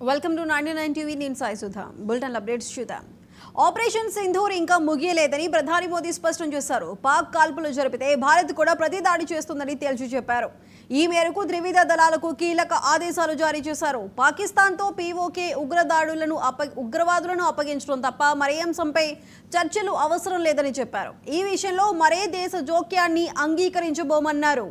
Welcome to 99 TV నేను Sai Sudha bulletin updates చూద్దాం. Operation Sindoor ఇంకా ముగియలేదని ప్రధాని మోదీ స్పష్టం చేశారు. పాక్ కాల్పులు జరిపితే భారత్ కూడా ప్రతిదాడి చేస్తుందని తేల్చి చెప్పారు. ఈ మేరకు త్రివిధ దళాలకు కీలక ఆదేశాలు జారీ చేశారు. పాకిస్తాన్తో పీఓకే ఉగ్రవాదులను అప్పగించడం తప్ప మరే అంశంపై చర్చలు అవసరం లేదని చెప్పారు. ఈ విషయంలో మరే దేశ జోక్యాన్ని అంగీకరించబోమన్నారు.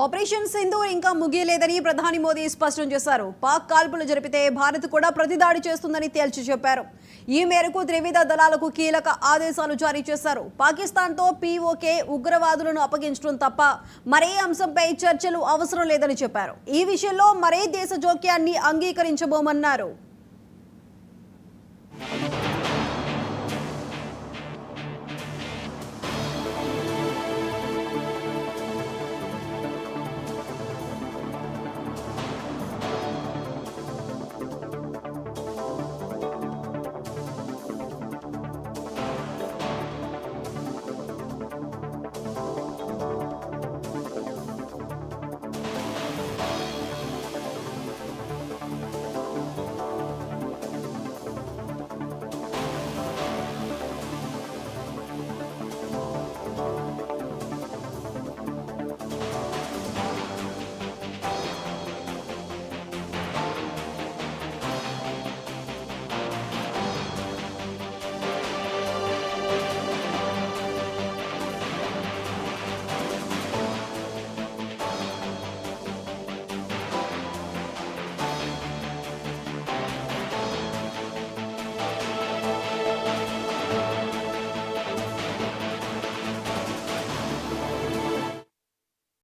ఆపరేషన్ సింధూర్ ఇంకా ముగియలేదని ప్రధాని మోదీ స్పష్టం చేశారు. పాక్ కాల్పులు జరిపితే భారత్ కూడా ప్రతిదాడి చేస్తుందని తేల్చి చెప్పారు. ఈ మేరకు త్రివిధ దళాలకు కీలక ఆదేశాలు జారీ చేశారు. పాకిస్తాన్తో పీఓకే ఉగ్రవాదులను అప్పగించడం తప్ప మరే అంశంపై చర్చలు అవసరం లేదని చెప్పారు. ఈ విషయంలో మరే దేశ జోక్యాన్ని అంగీకరించబోమన్నారు.